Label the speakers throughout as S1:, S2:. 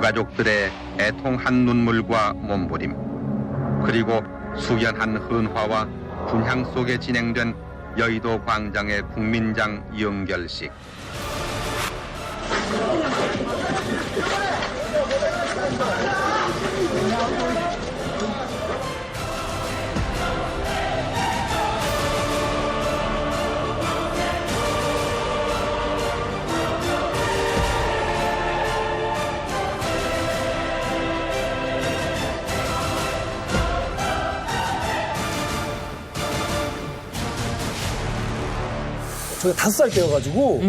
S1: 유가족들의 애통한 눈물과 몸부림, 그리고 숙연한 헌화와 분향 속에 진행된 여의도 광장의 국민장 연결식.
S2: 저희가 5살 때여가지고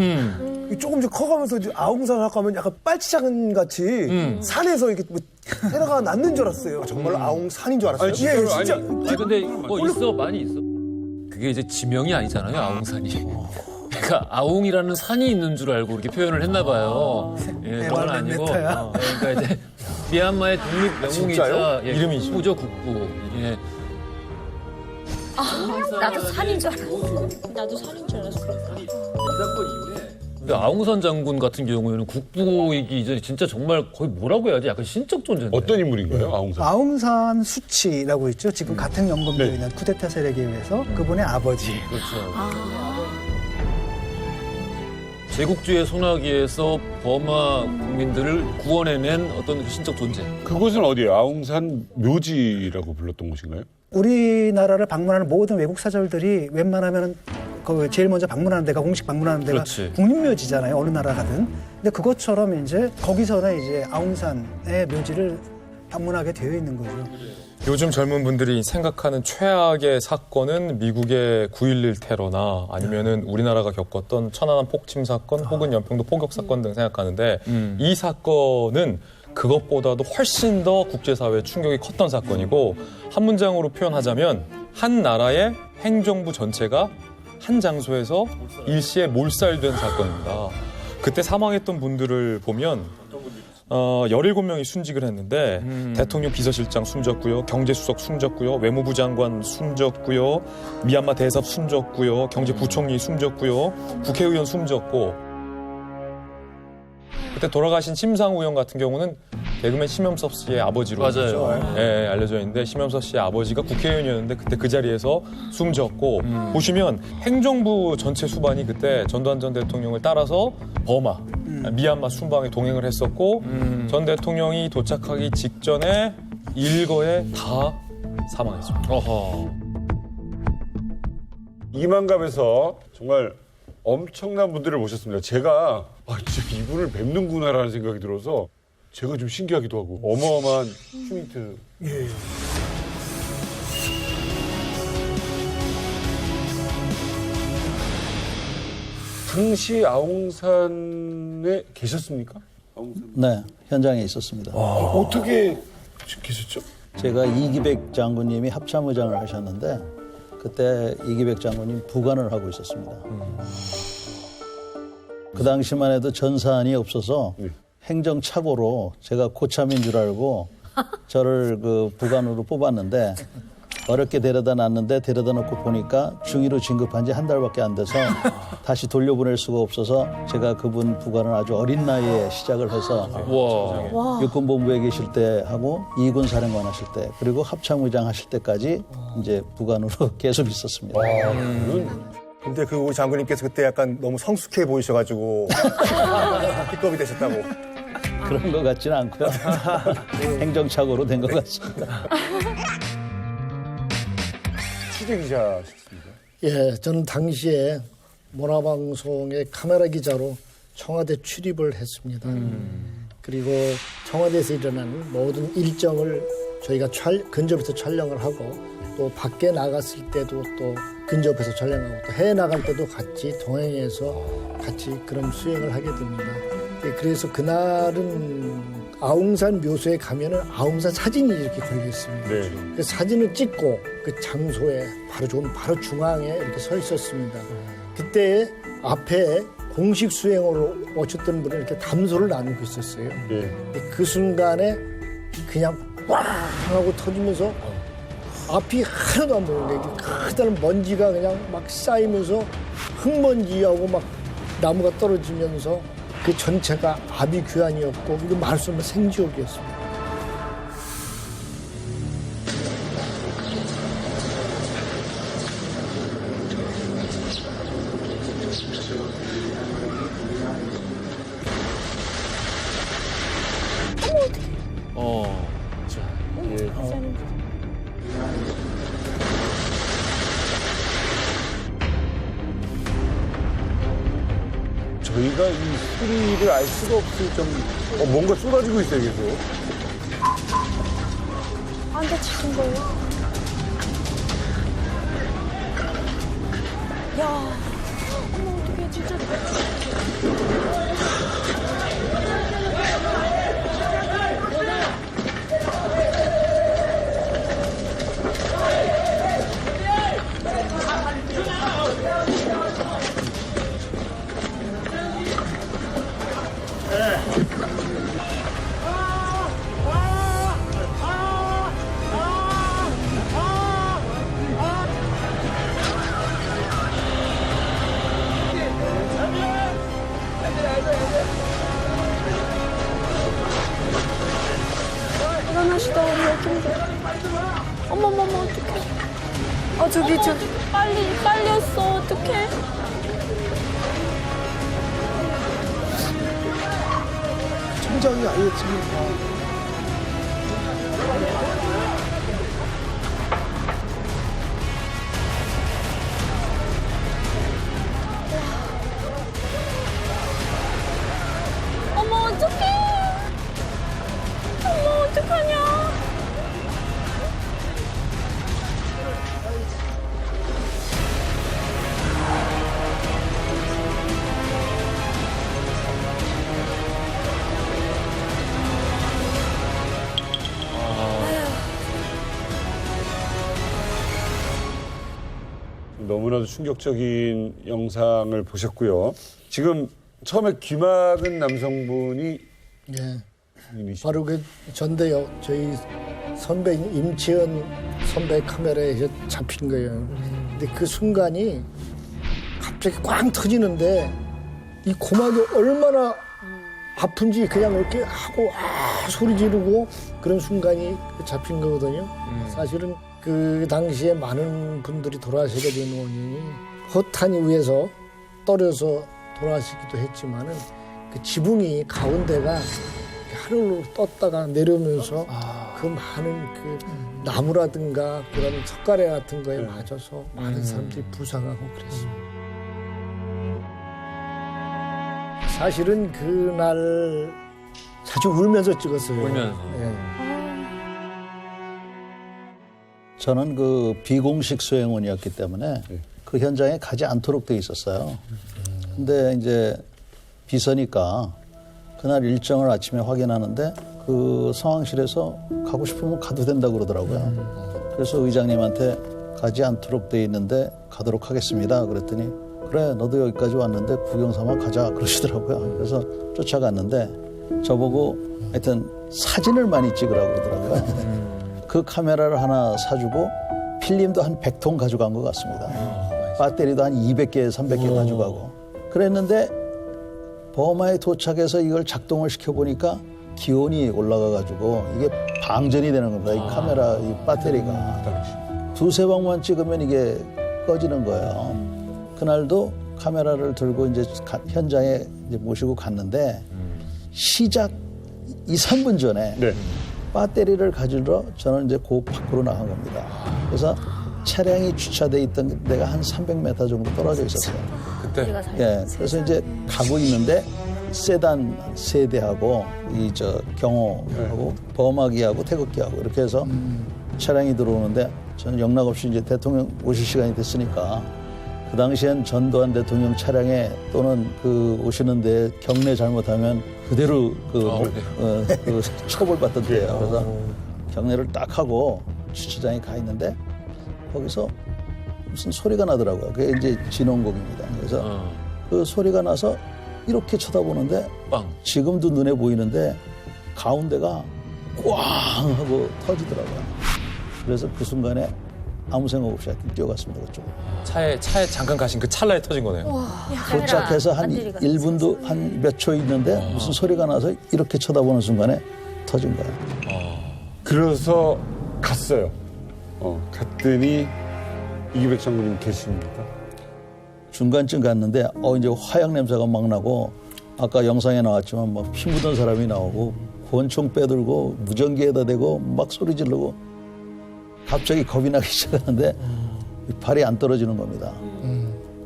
S2: 조금씩 커가면서 이제 아웅산 하고 하면 약간 빨치장 같이 산에서 이렇게 뭐 테러가 났는 줄 알았어요.
S3: 정말로 아웅산인 줄 알았어요.
S2: 예, 진짜.
S4: 아니 근데 있어 많이 있어. 그게 이제 지명이 아니잖아요, 아웅산이. 그러니까 아웅이라는 산이 있는 줄 알고 이렇게 표현을 했나 봐요. 예, 그건 아니고. 그러니까 이제 미얀마의 독립 영웅이자 이름이 국부죠, 국부. 예.
S5: 나도 산인 줄 알았어. 나도 산인 줄 알았어.
S4: 근데 아웅산 장군 같은 경우에는 국부이기 이전에 진짜 정말 거의 뭐라고 해야지? 약간 신적 존재인데.
S3: 어떤 인물인가요, 아웅산?
S6: 아웅산 수치라고 있죠. 지금 가택연금제에 있는 쿠데타 세력에 의해서 그분의 아버지.
S4: 그렇죠. 제국주의 소나기에서 버마 국민들을 구원해낸 어떤 그 신적 존재.
S3: 그곳은 어디예요? 아웅산 묘지라고 불렀던 곳인가요?
S6: 우리나라를 방문하는 모든 외국 사절들이 웬만하면 그 제일 먼저 방문하는 데가 공식 방문하는 데가
S4: 그렇지.
S6: 국립묘지잖아요. 어느 나라 가든. 근데 그것처럼 이제 거기서는 이제 아웅산의 묘지를 방문하게 되어 있는 거죠.
S7: 요즘 젊은 분들이 생각하는 최악의 사건은 미국의 9.11 테러나 아니면은 우리나라가 겪었던 천안함 폭침 사건 혹은 연평도 포격 사건 등 생각하는데 이 사건은 그것보다도 훨씬 더 국제사회에 충격이 컸던 사건이고 한 문장으로 표현하자면 한 나라의 행정부 전체가 한 장소에서 일시에 몰살된 사건입니다. 그때 사망했던 분들을 보면 17명이 순직을 했는데 대통령 비서실장 숨졌고요. 경제수석 숨졌고요. 외무부 장관 숨졌고요. 미얀마 대사 숨졌고요. 경제부총리 숨졌고요. 국회의원 숨졌고 그때 돌아가신 심상우 의원 같은 경우는 개그맨 심영섭 씨의 아버지로 알려져 있는데 심영섭 씨의 아버지가 국회의원이었는데 그때 그 자리에서 숨졌고 보시면 행정부 전체 수반이 그때 전두환 전 대통령을 따라서 버마, 미얀마 순방에 동행을 했었고 전 대통령이 도착하기 직전에 일거에 다 사망했습니다.
S3: 이만갑에서 정말 엄청난 분들을 모셨습니다. 제가 진짜 이분을 뵙는구나라는 생각이 들어서 제가 좀 신기하기도 하고 어마어마한 휴민트.
S2: 예.
S3: 당시 아웅산에 계셨습니까? 아웅산.
S8: 네, 현장에 있었습니다.
S3: 어떻게 계셨죠?
S8: 제가 이기백 장군님이 합참의장을 하셨는데 그때 이기백 장군님 부관을 하고 있었습니다. 그 당시만 해도 전사안이 없어서 행정착오로 제가 고참인 줄 알고 저를 그 부관으로 뽑았는데 어렵게 데려다 놨는데 데려다 놓고 보니까 중위로 진급한 지 한 달밖에 안 돼서 다시 돌려보낼 수가 없어서 제가 그분 부관을 아주 어린 나이에 시작을 해서 육군본부에 계실 때 하고 이군 사령관 하실 때 그리고 합참의장 하실 때까지 이제 부관으로 계속 있었습니다.
S2: 근데 그 우리 장군님께서 그때 약간 너무 성숙해 보이셔가지고 B급이 되셨다고.
S8: 그런 것 같지는 않고요. 행정착오로 된 것 같습니다.
S3: 취재기자셨습니다.
S9: 예, 저는 당시에 문화방송의 카메라 기자로 청와대 출입을 했습니다. 그리고 청와대에서 일어나는 모든 일정을 저희가 근접해서 촬영을 하고 또 밖에 나갔을 때도 또 근접해서 촬영하고 또 해외 나갈 때도 같이 동행해서 같이 그런 수행을 하게 됩니다. 예, 그래서 그날은 아웅산 묘소에 가면은 아웅산 사진이 이렇게 걸려 있습니다.
S3: 네.
S9: 그 사진을 찍고 그 장소에 바로 중앙에 이렇게 서 있었습니다. 그때 앞에 공식 수행으로 오셨던 분은 이렇게 담소를 나누고 있었어요.
S3: 네.
S9: 그 순간에 그냥 꽝 하고 터지면서 앞이 하나도 안 보이는데 크다란 먼지가 그냥 막 쌓이면서 흙먼지하고 막 나무가 떨어지면서 그 전체가 아비규환이었고 이거 말할 수 없는 생지옥이었습니다.
S4: 자,
S3: 저희가 이 소리를 알 수가 없을 정도 뭔가 쏟아지고 있어요 계속.
S5: 안 다치신 거예요? 야, 어머 어떡해 진짜. 일어나시다 우리 여긴데. 어머머머 어떡해. 저기 빨리 왔어 어떡해.
S2: 천장이 아예 지금
S5: 어머 어떡해. 어머 어떡하냐.
S3: 너무나도 충격적인 영상을 보셨고요. 지금 처음에 귀막은 남성분이
S9: 예. 바로 그 전대요. 저희 선배인 임치현 선배 카메라에 잡힌 거예요. 근데 그 순간이 갑자기 꽝 터지는데 이 고막이 얼마나 아픈지 그냥 이렇게 하고 소리 지르고 그런 순간이 잡힌 거거든요. 사실은 그 당시에 많은 분들이 돌아가시게 된 원인이 허탄 위에서 떨어져서 돌아가시기도 했지만은 그 지붕이 가운데가 하늘로 떴다가 내려오면서 그 많은 그 나무라든가 그런 석가래 같은 거에 맞아서 많은 사람들이 부상하고 그랬습니다. 사실은 그날 사실 울면서 찍었어요.
S4: 울면서.
S9: 예.
S8: 저는 그 비공식 수행원이었기 때문에 그 현장에 가지 않도록 돼 있었어요. 근데 이제 비서니까 그날 일정을 아침에 확인하는데 그 상황실에서 가고 싶으면 가도 된다고 그러더라고요. 그래서 의장님한테 가지 않도록 돼 있는데 가도록 하겠습니다. 그랬더니 그래 너도 여기까지 왔는데 구경 삼아 가자 그러시더라고요. 그래서 쫓아갔는데 저보고 하여튼 사진을 많이 찍으라고 그러더라고요. 그 카메라를 하나 사주고 필름도 한 100통 가져간 것 같습니다. 배터리도 한 200개, 300개 가져가고 그랬는데 버마에 도착해서 이걸 작동을 시켜보니까 기온이 올라가가지고 이게 방전이 되는 겁니다. 이 카메라, 이 배터리가. 두세 방만 찍으면 이게 꺼지는 거예요. 그날도 카메라를 들고 이제 현장에 이제 모시고 갔는데 시작 2, 3분 전에 배터리를 가지러 저는 이제 그 밖으로 나간 겁니다. 그래서 차량이 주차돼 있던 데가 한 300m 정도 떨어져 있었어요.
S7: 그때?
S8: 예. 그래서 이제 가고 있는데 세단 세 대하고 이 저 경호하고 범하기하고 태극기하고 이렇게 해서 차량이 들어오는데 저는 영락없이 이제 대통령 오실 시간이 됐으니까 그 당시엔 전두환 대통령 차량에 또는 그 오시는데 경례 잘못하면 그대로 그 처벌받던 때예요. 그래서 경례를 딱 하고 주차장에 가 있는데 거기서 무슨 소리가 나더라고요. 그게 이제 진원곡입니다. 그래서 그 소리가 나서 이렇게 쳐다보는데 지금도 눈에 보이는데 가운데가 꽝 하고 터지더라고요. 그래서 그 순간에 아무 생각 없이 하여튼 뛰어갔습니다. 그쪽.
S7: 차에 잠깐 가신 그 찰나에 터진 거네요.
S8: 도착해서 한 1분도 한 몇 초 있는데 무슨 소리가 나서 이렇게 쳐다보는 순간에 터진 거야.
S3: 그래서 갔어요. 갔더니 이기백 장군님 계십니까?
S8: 중간쯤 갔는데 이제 화약 냄새가 막 나고 아까 영상에 나왔지만 막 피 묻은 사람이 나오고 권총 빼들고 무전기에다 대고 막 소리 지르고 갑자기 겁이 나기 시작하는데 발이 안 떨어지는 겁니다.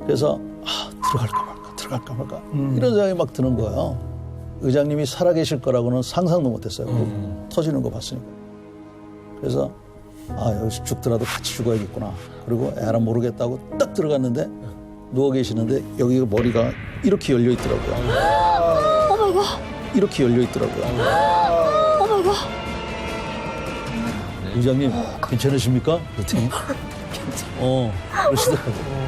S8: 그래서 들어갈까 말까 이런 생각이 막 드는 거예요. 의장님이 살아계실 거라고는 상상도 못했어요. 터지는 거 봤으니까. 그래서 여기서 죽더라도 같이 죽어야겠구나. 그리고 에라 모르겠다고 딱 들어갔는데 누워 계시는데 여기 머리가 이렇게 열려 있더라고요. 이렇게 열려 있더라고요. 의장님 괜찮으십니까? 그랬더니 그러시더라고요.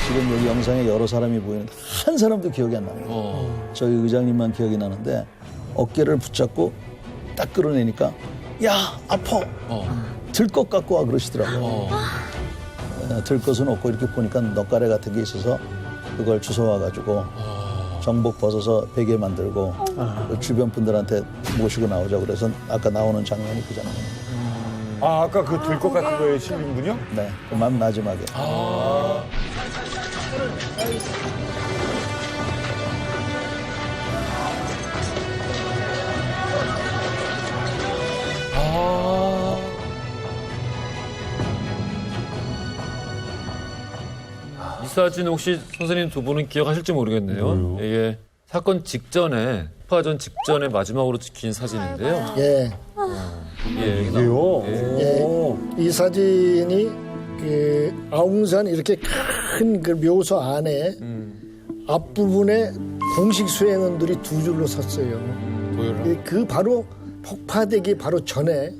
S8: 지금 여기 영상에 여러 사람이 보이는데 한 사람도 기억이 안 나요. 저희 의장님만 기억이 나는데 어깨를 붙잡고 딱 끌어내니까 야 아파 들 것 갖고 와 그러시더라고요. 들 것은 없고 이렇게 보니까 넉가래 같은 게 있어서 그걸 주워와가지고 정복 벗어서 베개 만들고 주변 분들한테 모시고 나오자 그래서 아까 나오는 장면이 그 장면입니다.
S3: 아까 그 들 것 같은 거에 실린군요?
S8: 네, 그만 마지막에.
S4: 이 사진 혹시 선생님 두 분은 기억하실지 모르겠네요. 이게 사건 직전에 폭파전 직전에 마지막으로 찍힌 사진인데요.
S9: 예.
S3: 이게요?
S9: 이 사진이 그 아웅산 이렇게 큰 그 묘소 안에 앞부분에 공식 수행원들이 두 줄로 섰어요. 그 바로 폭파되기 바로 전에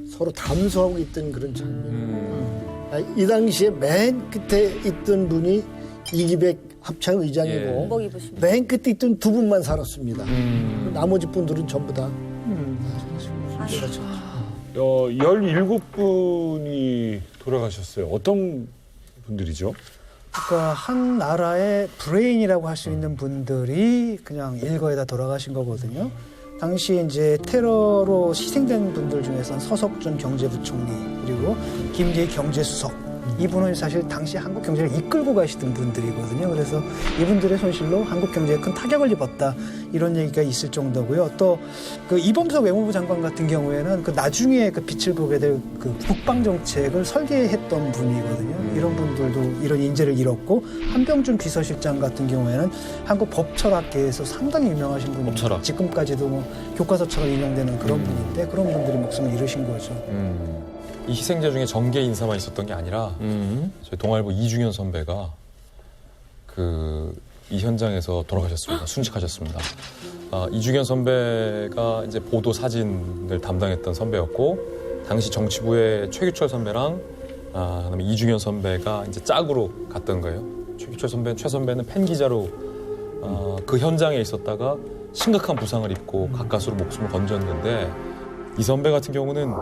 S9: 서로 담소하고 있던 그런 장면. 이 당시에 맨 끝에 있던 분이 이기백 합창의장이고 맨 끝에 있던 두 분만 살았습니다. 나머지 분들은 전부 다
S3: 17분이 돌아가셨어요. 어떤 분들이죠?
S6: 그러니까 한 나라의 브레인이라고 할 수 있는 분들이 그냥 일거에다 돌아가신 거거든요. 당시 이제 테러로 희생된 분들 중에서는 서석준 경제부총리 그리고 김재희 경제수석 이분은 사실 당시 한국 경제를 이끌고 가시던 분들이거든요. 그래서 이분들의 손실로 한국 경제에 큰 타격을 입었다 이런 얘기가 있을 정도고요. 또 그 이범석 외무부 장관 같은 경우에는 그 나중에 그 빛을 보게 될 그 국방 정책을 설계했던 분이거든요. 이런 분들도 이런 인재를 잃었고 한병준 비서실장 같은 경우에는 한국 법철학계에서 상당히 유명하신 분입니다.
S4: 법철학.
S6: 지금까지도 뭐 교과서처럼 인용되는 그런 분인데 그런 분들이 목숨을 잃으신 거죠.
S7: 이 희생자 중에 정계 인사만 있었던 게 아니라 저희 동아일보 이중현 선배가 이 현장에서 돌아가셨습니다. 순직하셨습니다. 이중현 선배가 이제 보도 사진을 담당했던 선배였고 당시 정치부의 최규철 선배랑 그다음에 이중현 선배가 이제 짝으로 갔던 거예요. 최 선배는 팬 기자로 그 현장에 있었다가 심각한 부상을 입고 가까스로 목숨을 건졌는데 이 선배 같은 경우는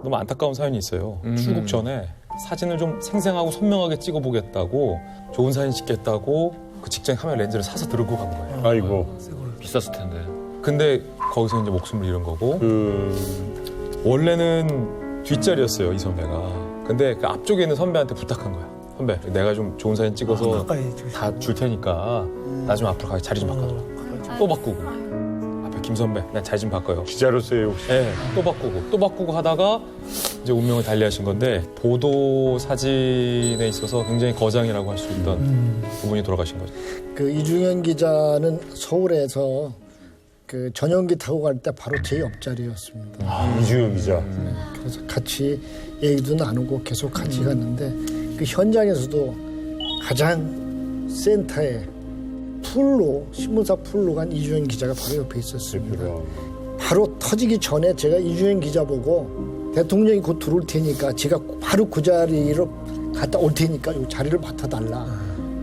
S7: 너무 안타까운 사연이 있어요. 출국 전에 사진을 좀 생생하고 선명하게 찍어보겠다고 좋은 사진 찍겠다고 그 직장 카메라 렌즈를 사서 들고 간 거예요.
S3: 아이고.
S4: 비쌌을 텐데.
S7: 근데 거기서 이제 목숨을 잃은 거고 원래는 뒷자리였어요, 이 선배가. 근데 그 앞쪽에 있는 선배한테 부탁한 거야. 선배, 내가 좀 좋은 사진 찍어서 다 줄 테니까 나 좀 앞으로 가게 자리 좀 바꿔줘라. 또 바꾸고. 앞에 김 선배, 난 자리 좀 바꿔요.
S3: 기자로서의 혹시.
S7: 네, 또 바꾸고 하다가 이제 운명을 달리하신 건데 보도 사진에 있어서 굉장히 거장이라고 할 수 있던 그분이 돌아가신 거죠.
S9: 그 이중현 기자는 서울에서 그 전용기 타고 갈 때 바로 제 옆자리였습니다.
S3: 이중현 기자.
S9: 그래서 같이 얘기도 나누고 계속 같이 갔는데 그 현장에서도 가장 센터에 풀로 신문사 풀로 간 이주연 기자가 바로 옆에 있었습니다. 바로 터지기 전에 제가 이주연 기자 보고 대통령이 곧 들어올 테니까 제가 바로 그 자리로 갔다 올 테니까 이 자리를 맡아달라.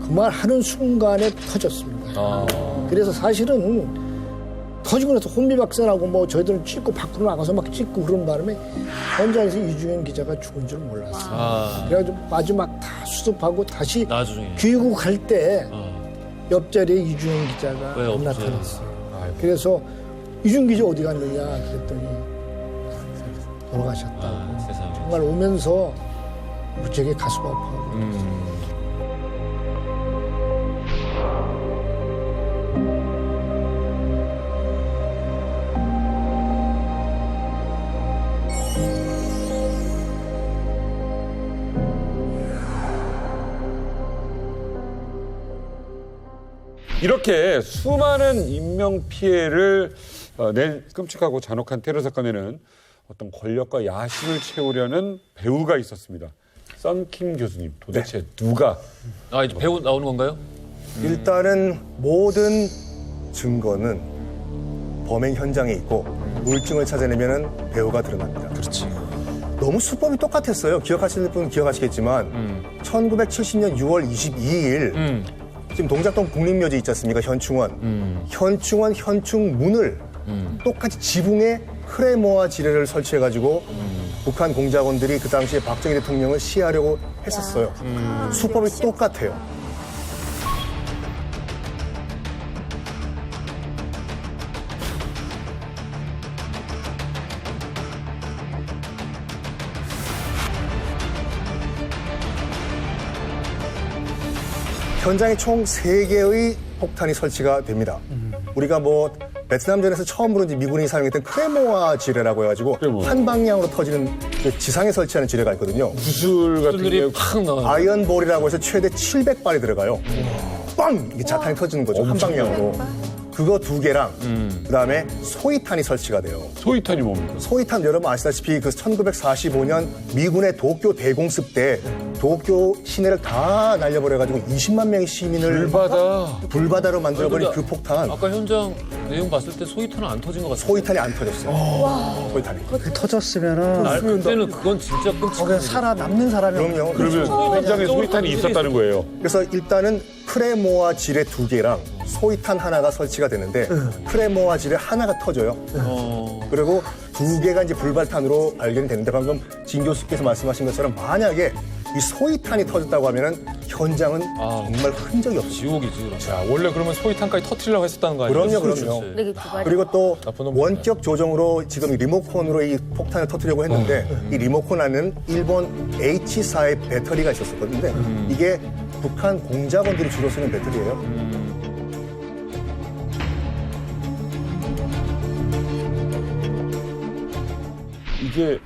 S9: 그 말 하는 순간에 터졌습니다. 그래서 사실은 터지고 나서 혼비박산하고 뭐 저희들은 찍고 밖으로 나가서 막 찍고 그런 바람에 현장에서 이주연 기자가 죽은 줄 몰랐어요. 그래가지고 마지막 다 수습하고 다시
S4: 나중에.
S9: 귀국할 때 옆자리에 이주연 기자가
S4: 왜 없어요?
S9: 나타났어요. 그래서 이주연 기자 어디 갔느냐 그랬더니 돌아가셨다고.
S4: 세상에.
S9: 정말 오면서 무지하게 가슴 아파하고
S3: 이렇게 수많은 인명 피해를 낸 끔찍하고 잔혹한 테러 사건에는 어떤 권력과 야심을 채우려는 배우가 있었습니다. 썬킴 교수님, 도대체 누가?
S4: 이제 배우 나오는 건가요?
S2: 일단은 모든 증거는 범행 현장에 있고 물증을 찾아내면 배우가 드러납니다.
S7: 그렇지.
S2: 너무 수법이 똑같았어요. 기억하시는 분은 기억하시겠지만 1970년 6월 22일 지금 동작동 국립묘지 있지 않습니까? 현충원. 현충원 현충문을 똑같이 지붕에 크레모아 지뢰를 설치해가지고 북한 공작원들이 그 당시에 박정희 대통령을 시해하려고 했었어요. 수법이 똑같아요. 현장에 총 3개의 폭탄이 설치가 됩니다. 우리가 뭐 베트남전에서 처음으로 이제 미군이 사용했던 크레모아 지뢰라고 해가지고 한 방향으로 터지는 그 지상에 설치하는 지뢰가 있거든요.
S3: 구슬 같은 게
S4: 들이 팍 나와요.
S2: 아이언볼이라고 해서 최대 700발이 들어가요. 빵! 이게 자탄이 터지는 거죠. 한 방향으로. 그거 2개랑 그다음에 소위탄이 설치가 돼요.
S3: 소위탄이 뭡니까?
S2: 소위탄 여러분 아시다시피 그 1945년 미군의 도쿄 대공습 때 도쿄 시내를 다 날려버려가지고 20만 명의 시민을 불바다로 만들어버린 그 폭탄.
S4: 아까 현장 내용 봤을 때 소위탄은 안 터진 것 같아요.
S2: 소위탄이 안 터졌어요. 소위탄이.
S6: 그 터졌으면은
S4: 그때는 그건 진짜 끔찍해.
S6: 거기에 살아남는 사람이
S2: 그럼요.
S3: 그러면 현장에 소위탄이 있었다는 거예요.
S2: 그래서 일단은 크레모아 지뢰 2개랑 소위탄 하나가 설치가 되는데 크레모아 지뢰 하나가 터져요. 그리고 2개가 이제 불발탄으로 발견되는데 방금 진 교수께서 말씀하신 것처럼 만약에 이 소위탄이 터졌다고 하면은 현장은 정말 흔적이 없어요.
S4: 지옥이지. 그럼.
S7: 자, 원래 그러면 소위탄까지 터트리려고 했었다는 거 아니에요?
S2: 그럼요.
S5: 네, 두 가지.
S2: 그리고 또
S7: 나쁜 놈이네.
S2: 원격 조정으로 지금 리모컨으로 이 폭탄을 터뜨리려고 했는데 이 리모컨 안에는 일본 H4의 배터리가 있었거든요. 이게 북한 공작원들이 주로 쓰는 배터리예요.
S3: 이게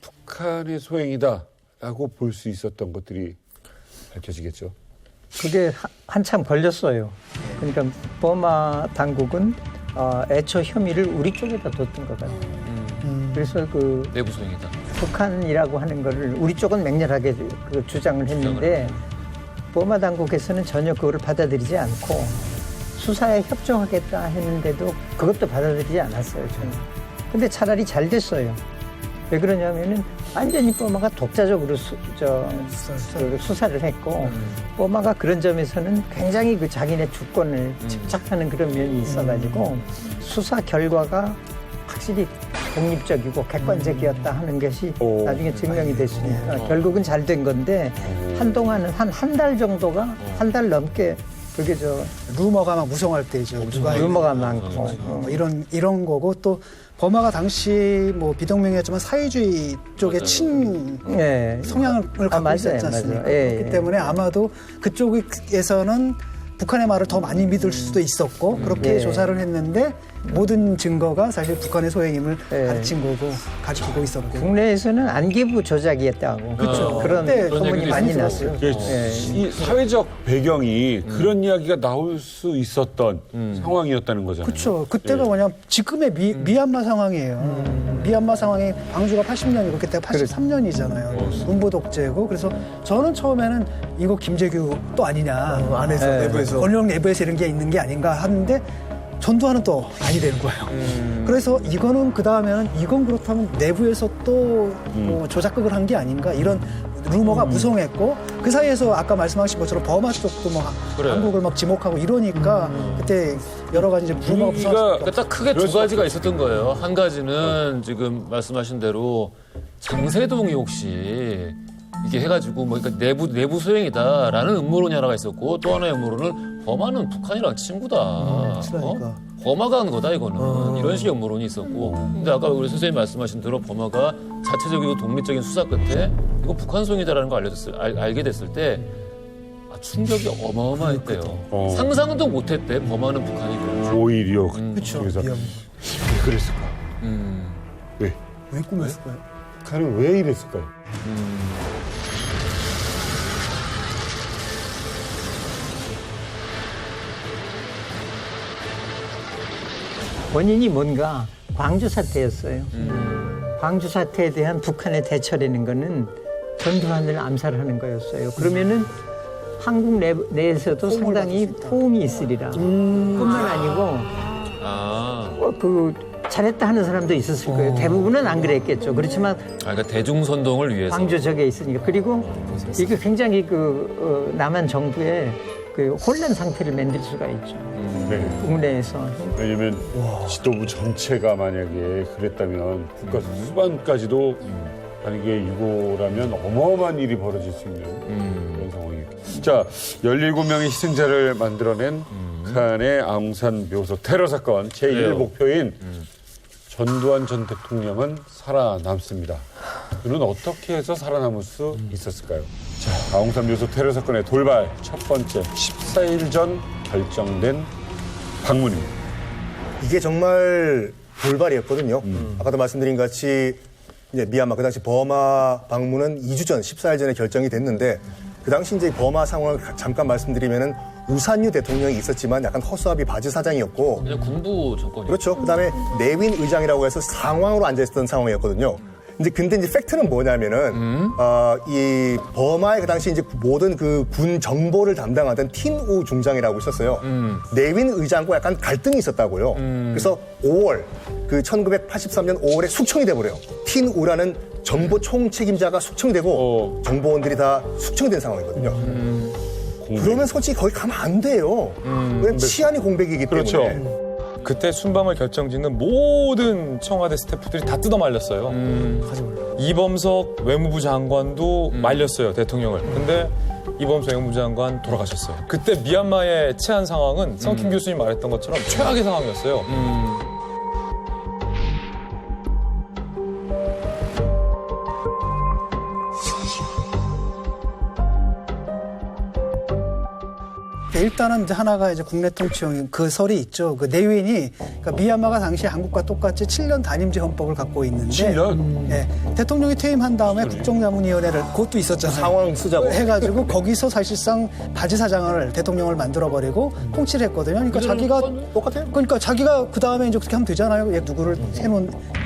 S3: 북한의 소행이다라고 볼 수 있었던 것들이 밝혀지겠죠.
S10: 그게 한참 걸렸어요. 그러니까 버마 당국은 애초 혐의를 우리 쪽에다 뒀던 것 같아요. 그래서 그
S4: 내부 소행이다.
S10: 북한이라고 하는 거를 우리 쪽은 맹렬하게 그 주장을 했는데 버마 당국에서는 전혀 그거를 받아들이지 않고 수사에 협조하겠다 했는데도 그것도 받아들이지 않았어요, 저는. 근데 차라리 잘 됐어요. 왜 그러냐면은 완전히 버마가 독자적으로 수사를 했고 버마가 그런 점에서는 굉장히 그 자기네 주권을 집착하는 그런 면이 있어가지고 수사 결과가 확실히 독립적이고 객관적이었다 하는 것이 나중에 증명이 됐으니까 결국은 잘 된 건데 한동안은 한 달 정도가 한 달 넘게 그게
S6: 루머가 막 무성할 때죠.
S10: 루머가 많고
S6: 이런 거고 또 버마가 당시 뭐 비동맹이었지만 사회주의 쪽에 친 성향을 갖고 있었지 않습니까? 그렇기 때문에 아마도 그쪽에서는 북한의 말을 더 많이 믿을 수도 있었고 그렇게 조사를 했는데 모든 증거가 사실 북한의 소행임을
S10: 네.
S6: 가리키고 있었고.
S10: 국내에서는 안기부 조작이었다고 그런 소문이 많이 났어요.
S3: 이 사회적 배경이 그런 이야기가 나올 수 있었던 상황이었다는 거잖아요.
S6: 그렇죠. 그때가 뭐냐면 지금의 미얀마 상황이에요. 미얀마 상황이 광주가 80년이고 그때가 83년이잖아요. 군부 독재고. 그래서 저는 처음에는 이거 김재규 또 아니냐.
S2: 안에서, 내부에서.
S6: 권력 내부에서 이런 게 있는 게 아닌가 하는데 전두환은 또 아니 되는 거예요. 그래서 이거는 그 다음에는 이건 그렇다면 내부에서 또 뭐 조작극을 한 게 아닌가 이런 루머가 무성했고 그 사이에서 아까 말씀하신 것처럼 버마 쪽도 뭐 한국을 막 지목하고 이러니까 그때 여러 가지 이제 루머가 무성했고
S4: 그러니까 딱 크게 두 가지가 있었던 거예요. 한 가지는 지금 말씀하신 대로 장세동이 혹시 이게 해가지고 뭐 그러니까 내부 소행이다라는 음모론이 하나가 있었고 또 하나의 음모론은 버마는 북한이랑 친구다.
S6: 친하니까.
S4: 버마가 한 거다 이거는 이런 식의 음모론이 있었고 근데 아까 우리 선생님 말씀하신 대로 버마가 자체적이고 독립적인 수사 끝에 이거 북한 소행이다라는 걸 알게 됐을 때 충격이 어마어마했대요. 상상도 못했대 버마는 북한이고.
S3: 오히려
S6: 그렇죠.
S3: 그래서 왜 그랬을까? 왜?
S2: 왜 꿈했을까요?
S3: 북한은 왜 이랬을까요?
S10: 원인이 뭔가 광주 사태였어요. 광주 사태에 대한 북한의 대처라는 거는 전두환을 암살하는 거였어요. 그러면은 한국 내에서도 상당히 포옹이 있으리라. 뿐만 아니고 그 잘했다 하는 사람도 있었을 거예요. 대부분은 안 그랬겠죠. 그렇지만
S4: 그러니까 대중선동을 위해서.
S10: 광주 적에 있으니까. 그리고 이게 굉장히 남한 정부의 그 혼란 상태를 만들 수가 있죠. 국내에서.
S3: 왜냐면 지도부 전체가 만약에 그랬다면 국가 수반까지도 만약에 이거라면 어마어마한 일이 벌어질 수 있는 그런 상황이겠죠. 자, 17명의 희생자를 만들어낸 북한의 아웅산 묘소 테러 사건 제1 목표인 전두환 전 대통령은 살아남습니다. 그는 어떻게 해서 살아남을 수 있었을까요? 자, 아웅산 묘소 테러 사건의 돌발 첫 번째 14일 전 결정된 방문입니다.
S2: 이게 정말 돌발이었거든요. 아까도 말씀드린 같이 이제 미얀마 그 당시 버마 방문은 2주 전 14일 전에 결정이 됐는데 그 당시 이제 버마 상황을 잠깐 말씀드리면은 우산유 대통령이 있었지만 약간 허수아비 바지 사장이었고
S4: 그냥 군부 정권이요.
S2: 그렇죠. 그다음에 내윈 의장이라고 해서 상황으로 앉아 있었던 상황이었거든요. 근데 이제 팩트는 뭐냐면은 이 버마의 그 당시 이제 모든 그 군 정보를 담당하던 틴우 중장이라고 있었어요. 내윈 의장과 약간 갈등이 있었다고요. 그래서 5월 그 1983년 5월에 숙청이 돼버려요. 틴우라는 정보 총책임자가 숙청되고 정보원들이 다 숙청된 상황이거든요. 그러면 솔직히 거기 가면 안 돼요. 왜냐면 치안이 공백이기 때문에.
S3: 그렇죠.
S7: 그때 순방을 결정짓는 모든 청와대 스태프들이 다 뜯어 말렸어요. 이범석 외무부 장관도 말렸어요, 대통령을. 근데 이범석 외무부 장관 돌아가셨어요. 그때 미얀마의 치안 상황은 성킴 교수님 말했던 것처럼 최악의 상황이었어요.
S6: 일단은 이제 하나가 이제 국내 통치형 그 설이 있죠. 그 내윈이 그러니까 미얀마가 당시 한국과 똑같이 7년 단임제 헌법을 갖고 있는데
S3: 7년?
S6: 네, 대통령이 퇴임한 다음에 국정자문위원회를 그것도 있었잖아요.
S2: 상황 쓰자고
S6: 해가지고 거기서 사실상 바지사장을 대통령을 만들어버리고 통치를 했거든요. 그러니까 자기가 똑같아요. 그러니까 자기가 그 다음에 이제 그렇게 하면 되잖아요. 얘 누구를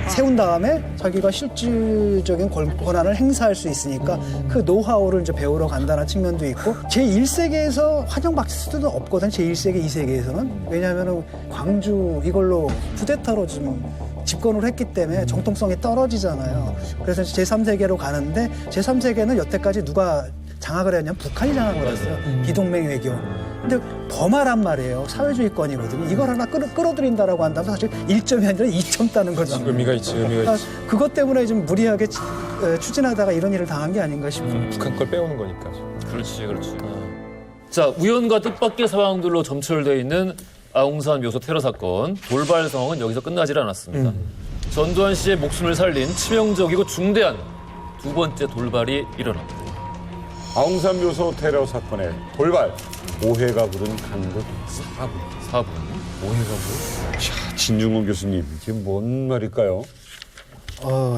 S6: 세운 다음에 자기가 실질적인 권한을 행사할 수 있으니까 그 노하우를 이제 배우러 간다는 측면도 있고 제1세계에서 환영받을 수도 없거든. 제1세계, 2세계에서는. 왜냐하면 광주 이걸로 쿠데타로 좀 집권을 했기 때문에 정통성이 떨어지잖아요. 그래서 제3세계로 가는데 제3세계는 여태까지 누가 장악을 했냐면 북한이 장악을 했어요. 비동맹 외교. 근데 버마란 말이에요. 사회주의권이거든요. 이걸 하나 끌어들인다라고 한다면 사실 1점이 아니라 2점 따는 거죠.
S7: 의미가 있지, 의미가 있지.
S6: 그것 때문에 좀 무리하게 추진하다가 이런 일을 당한 게 아닌가 싶어요.
S7: 북한 걸 빼오는 거니까.
S4: 그렇지. 자, 우연과 뜻밖의 상황들로 점철되어 있는 아웅산 묘소 테러 사건 돌발 상황은 여기서 끝나질 않았습니다. 전두환 씨의 목숨을 살린 치명적이고 중대한 두 번째 돌발이 일어납니다.
S3: 아웅산 묘소 테러 사건의 돌발 오해가 부른 간극 4분.
S4: 오해가
S3: 진중권 교수님, 이게 뭔 말일까요?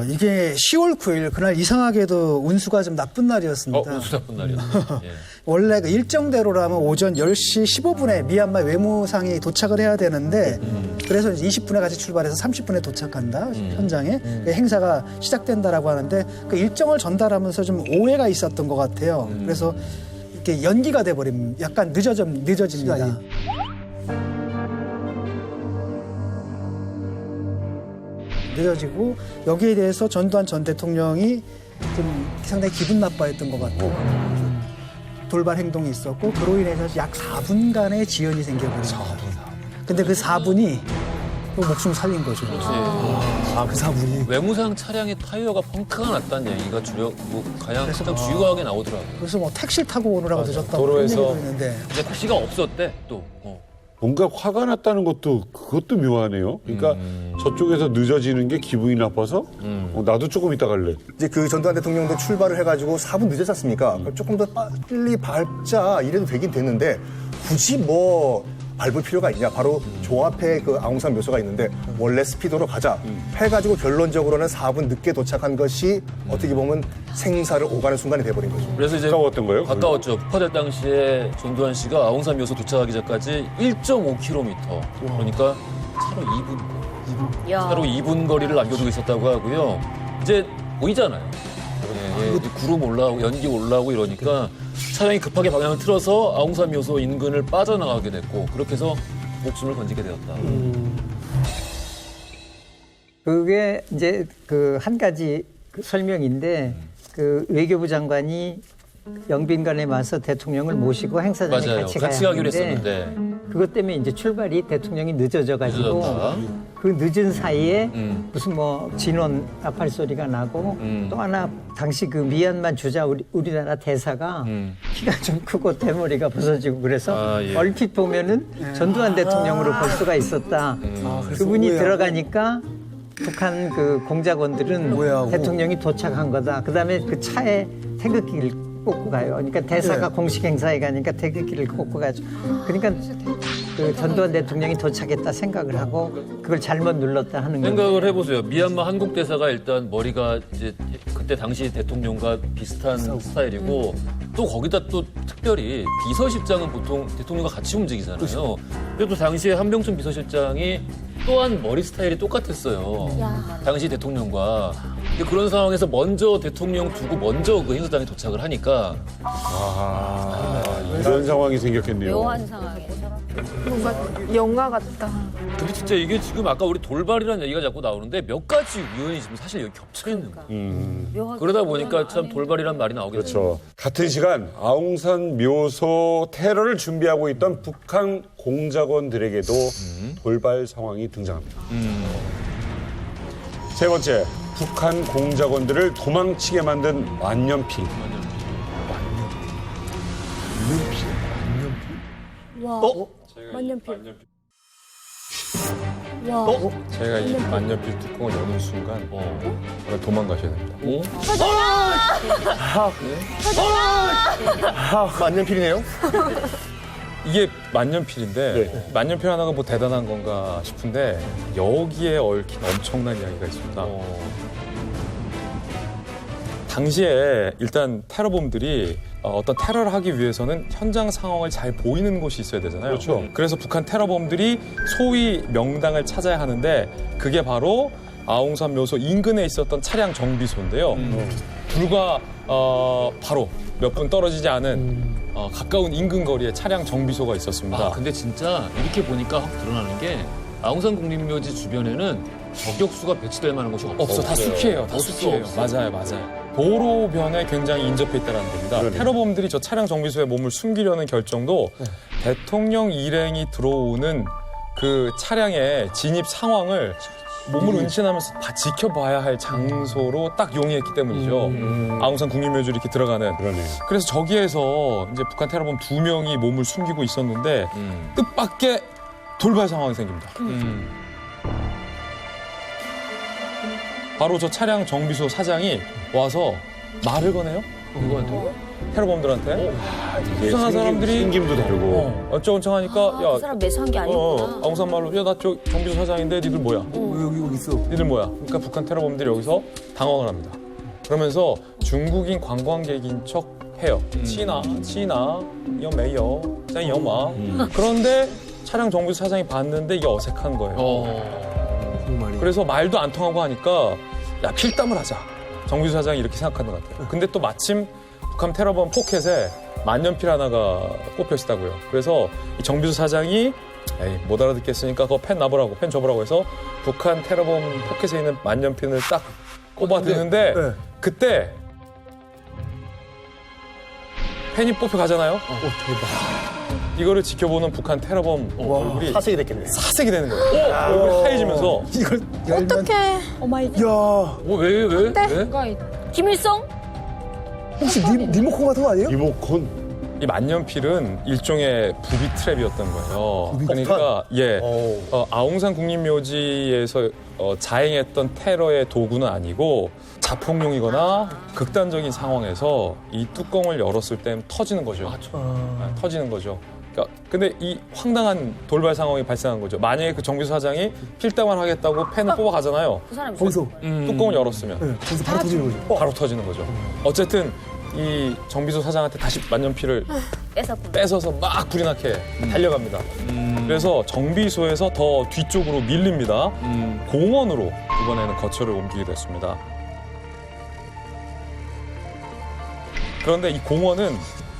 S6: 이게 10월 9일 그날 이상하게도 운수가 좀 나쁜 날이었습니다.
S4: 운수 나쁜 날이었어요. 예.
S6: 원래 그 일정대로라면 오전 10시 15분에 미얀마 외무상이 도착을 해야 되는데 그래서 이제 20분에 같이 출발해서 30분에 도착한다 현장에 그 행사가 시작된다라고 하는데 그 일정을 전달하면서 좀 오해가 있었던 것 같아요. 그래서 이렇게 연기가 돼버립니다. 약간 늦어집니다. 늦어지고 여기에 대해서 전두환 전 대통령이 좀 상당히 기분 나빠했던 것 같아요. 돌발 행동이 있었고 그로 인해서 약 4분간의 지연이 생겨버렸어요. 근데 그 4분이 또 목숨 살린 거죠. 그 4분이.
S4: 외무상 차량의 타이어가 펑크가 났다는 얘기가 가장 주요하게 나오더라고요.
S6: 그래서 뭐 택시를 타고 오느라고 늦었다고
S7: 도로에서
S6: 했는데
S4: 근데 택시가 없었대 또.
S3: 뭔가 화가 났다는 그것도 묘하네요. 그러니까 저쪽에서 늦어지는 게 기분이 나빠서 나도 조금 이따 갈래.
S2: 이제 그 전두환 대통령도 출발을 해가지고 4분 늦었지 않습니까? 조금 더 빨리 밟자 이래도 되긴 됐는데 굳이 뭐 밟을 필요가 있냐. 바로 조 앞에 그 아웅산 묘소가 있는데 원래 스피드로 가자 해가지고 결론적으로는 4분 늦게 도착한 것이 어떻게 보면 생사를 오가는 순간이 돼버린 거죠.
S4: 그래서 이제
S3: 가까웠던 거예요?
S4: 가까웠죠. 폭파될 당시에 전두환 씨가 아웅산 묘소 도착하기 전까지 1.5km. 그러니까 차로 2분. 차로 2분 거리를 남겨두고 있었다고 하고요. 이제 보이잖아요. 구름 올라오고 연기 올라오고 이러니까 차량이 급하게 방향을 틀어서 아웅산 묘소 인근을 빠져나가게 됐고 그렇게 해서 목숨을 건지게 되었다.
S10: 그게 이제 그 한 가지 그 설명인데 그 외교부 장관이 영빈관에 와서 대통령을 모시고 행사장에
S4: 맞아요. 같이 가기로 했었는데
S10: 그것 때문에 이제 출발이 대통령이 늦어져가지고
S4: 늦어졌다.
S10: 그 늦은 사이에 무슨 뭐 진원 나팔 소리가 나고 또 하나 당시 그 미얀마 주자 우리나라 대사가 키가 좀 크고 대머리가 부서지고 그래서
S4: 예.
S10: 얼핏 보면은 전두환 대통령으로 볼 수가 있었다. 그분이 들어가니까 북한 그 공작원들은 대통령이 도착한 거다. 그다음에 그 차에 태극기를 꽂고 가요. 그러니까 대사가 공식 행사에 가니까 태극기를 꽂고 가죠. 그러니까 그 전두환 대통령이 도착했다 생각을 하고 그걸 잘못 눌렀다 하는 거예요.
S4: 생각을 해보세요. 미얀마 한국 대사가 일단 머리가 이제 그때 당시 대통령과 비슷한 스타일이고 또 거기다 또 특별히 비서실장은 보통 대통령과 같이 움직이잖아요. 그래도 당시에 한병춘 비서실장이 또한 머리 스타일이 똑같았어요. 당시 대통령과. 근데 그런 상황에서 먼저 대통령 두고 먼저 그 행사장에 도착을 하니까
S3: 이런 상황이 생겼겠네요.
S5: 묘한 상황에. 뭔가 영화 같다.
S4: 근데 진짜 이게 지금 아까 우리 돌발이라는 얘기가 자꾸 나오는데 몇 가지 우연이 지금 사실 여기 겹쳐 있는 거예요. 그러다 보니까 참 돌발이란 말이 나오게 되죠.
S3: 그렇죠. 같은 시간 아웅산 묘소 테러를 준비하고 있던 북한 공작원들에게도 돌발 상황이 등장합니다. 세 번째, 북한 공작원들을 도망치게 만든 만년필.
S5: 와. 만년필. 와.
S7: 제가 이 만년필 뚜껑을 여는 순간 도망가셔야 됩니다.
S2: 만년필이네요.
S7: 이게 만년필인데 만년필 하나가 뭐 대단한 건가 싶은데 여기에 얽힌 엄청난 이야기가 있습니다. 당시에 일단 테러범들이 어떤 테러를 하기 위해서는 현장 상황을 잘 보이는 곳이 있어야 되잖아요.
S3: 그렇죠.
S7: 그래서 북한 테러범들이 소위 명당을 찾아야 하는데 그게 바로 아웅산 묘소 인근에 있었던 차량 정비소인데요. 불과 바로 몇 분 떨어지지 않은 가까운 인근 거리에 차량 정비소가 있었습니다.
S4: 근데 진짜 이렇게 보니까 확 드러나는 게 아웅산 국립묘지 주변에는 저격수가 배치될 만한 곳이
S7: 없어. 다 숲이에요. 다 숲이에요. 맞아요. 도로변에 굉장히 인접해 있다는 겁니다.
S3: 그러네.
S7: 테러범들이 저 차량 정비소에 몸을 숨기려는 결정도 대통령 일행이 들어오는 그 차량의 진입 상황을 몸을 은신하면서 다 지켜봐야 할 장소로 딱 용이했기 때문이죠. 아웅산 국립묘지 이렇게 들어가는.
S3: 그러네요.
S7: 그래서 저기에서 이제 북한 테러범 2명이 몸을 숨기고 있었는데 뜻밖의 돌발 상황이 생깁니다. 바로 저 차량 정비소 사장이 와서 말을 거네요.
S4: 누구한테?
S7: 테러범들한테. 수상한 사람들이
S3: 생김도 다르고.
S7: 어쩌고저쩌고 하니까 야,
S11: 그 사람 매수한 게 아니구나.
S7: 아웅산 말로 야, 나 저 정비소 사장인데 니들 뭐야?
S2: 여기 있어.
S7: 니들 뭐야? 그러니까 북한 테러범들이 여기서 당황을 합니다. 그러면서 중국인 관광객인 척 해요. 치나, 여메여, 짱여마. 그런데 차량 정비소 사장이 봤는데 이게 어색한 거예요. 그래서 말도 안 통하고 하니까 야, 필담을 하자. 정비소 사장이 이렇게 생각하는 것 같아요. 근데 또 마침 북한 테러범 포켓에 만년필 하나가 꼽혀 있다고요. 그래서 이 정비소 사장이 에이, 못 알아듣겠으니까 그거 펜 놔보라고, 펜 줘보라고 해서 북한 테러범 포켓에 있는 만년필을 딱 꼽아드는데 그때 펜이 뽑혀가잖아요. 이거를 지켜보는 북한 테러범 얼굴이
S2: 사색이 됐겠네.
S7: 사색이 되는 거예요. 얼굴이 하얘지면서
S2: 이걸 열면
S11: 어떡해. 오마이갓.
S2: 야,
S11: 왜? 김일성?
S2: 혹시 리모컨 같은 거 아니에요?
S3: 리모컨.
S7: 이 만년필은 일종의 부비 트랩이었던 거예요. 그러니까 아웅산 국립묘지에서 자행했던 테러의 도구는 아니고 자폭용이거나 극단적인 상황에서 이 뚜껑을 열었을 때 터지는 거죠. 터지는 거죠. 그러니까 근데 이 황당한 돌발 상황이 발생한 거죠. 만약에 그 정비소 사장이 필담을 하겠다고 펜을 뽑아가잖아요.
S11: 그 사람이
S2: 거기서
S7: 뚜껑을 열었으면
S2: 거기서 바로 터지는 거죠.
S7: 바로 터지는 거죠. 어쨌든 이 정비소 사장한테 다시 만년필을 뺏어서 막 불이 나게 달려갑니다. 그래서 정비소에서 더 뒤쪽으로 밀립니다. 공원으로 이번에는 거처를 옮기게 됐습니다. 그런데 이 공원은